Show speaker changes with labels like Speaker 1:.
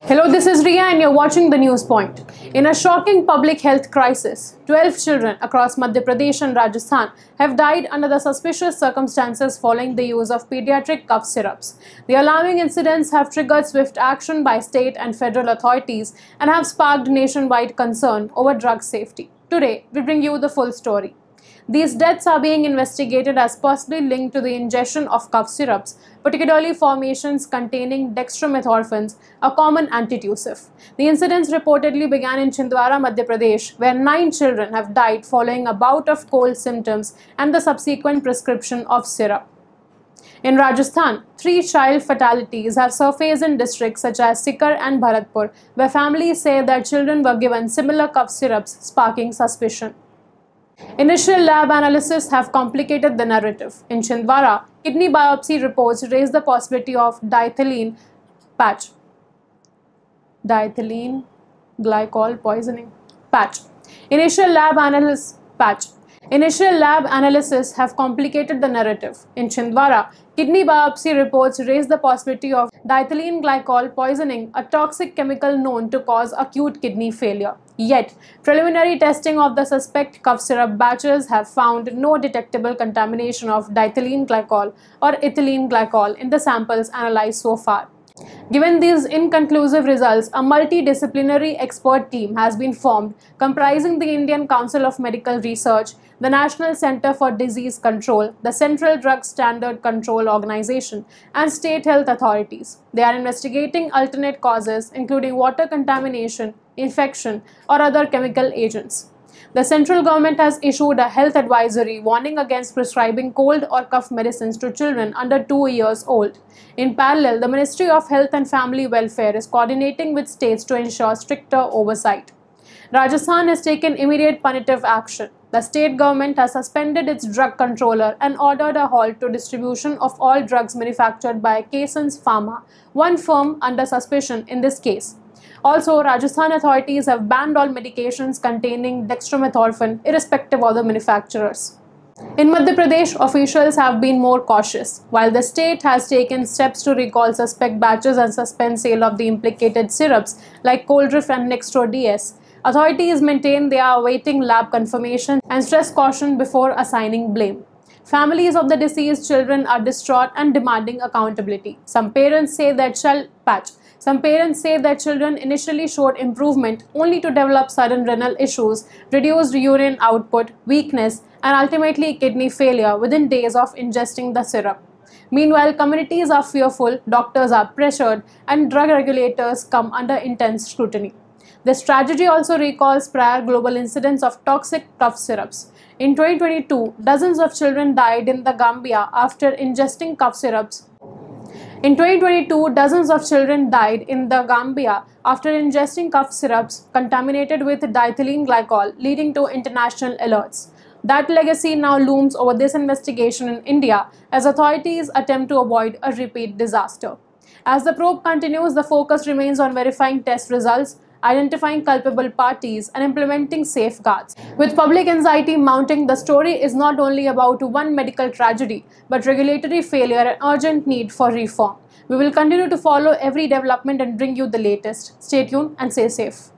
Speaker 1: Hello, this is Ria and you're watching the News Point. In a shocking public health crisis, 12 children across Madhya Pradesh and Rajasthan have died under the suspicious circumstances following the use of pediatric cough syrups. The alarming incidents have triggered swift action by state and federal authorities and have sparked nationwide concern over drug safety. Today, we bring you the full story. These deaths are being investigated as possibly linked to the ingestion of cough syrups, particularly formations containing dextromethorphans, a common antitussive. The incidents reportedly began in Chhindwara, Madhya Pradesh, where 9 children have died following a bout of cold symptoms and the subsequent prescription of syrup. In Rajasthan, 3 child fatalities have surfaced in districts such as Sikar and Bharatpur, where families say their children were given similar cough syrups, sparking suspicion. Initial lab analysis have complicated the narrative. In Chhindwara, kidney biopsy reports raised the possibility of diethylene glycol poisoning. Initial lab analysis have complicated the narrative. In Chhindwara, kidney biopsy reports raised the possibility of diethylene glycol poisoning, a toxic chemical known to cause acute kidney failure. Yet, preliminary testing of the suspect cough syrup batches have found no detectable contamination of diethylene glycol or ethylene glycol in the samples analyzed so far. Given these inconclusive results, a multidisciplinary expert team has been formed comprising the Indian Council of Medical Research, the National Center for Disease Control, the Central Drug Standard Control Organization, and state health authorities. They are investigating alternate causes, including water contamination, infection, or other chemical agents. The central government has issued a health advisory warning against prescribing cold or cough medicines to children under 2 years old. In parallel, the Ministry of Health and Family Welfare is coordinating with states to ensure stricter oversight. Rajasthan has taken immediate punitive action. The state government has suspended its drug controller and ordered a halt to distribution of all drugs manufactured by Kesans Pharma, one firm under suspicion in this case. Also, Rajasthan authorities have banned all medications containing dextromethorphan, irrespective of the manufacturers. In Madhya Pradesh, officials have been more cautious. While the state has taken steps to recall suspect batches and suspend sale of the implicated syrups like Coldref and Nextro DS, authorities maintain they are awaiting lab confirmation and stress caution before assigning blame. Families of the deceased children are distraught and demanding accountability. Some parents say their children initially showed improvement only to develop sudden renal issues, reduced urine output, weakness, and ultimately kidney failure within days of ingesting the syrup. Meanwhile, communities are fearful, doctors are pressured, and drug regulators come under intense scrutiny. This tragedy also recalls prior global incidents of toxic cough syrups. In 2022, dozens of children died in the Gambia after ingesting cough syrups. Contaminated with diethylene glycol, leading to international alerts. That legacy now looms over this investigation in India as authorities attempt to avoid a repeat disaster. As the probe continues, the focus remains on verifying test results, identifying culpable parties, and implementing safeguards. With public anxiety mounting, the story is not only about one medical tragedy, but regulatory failure and urgent need for reform. We will continue to follow every development and bring you the latest. Stay tuned and stay safe.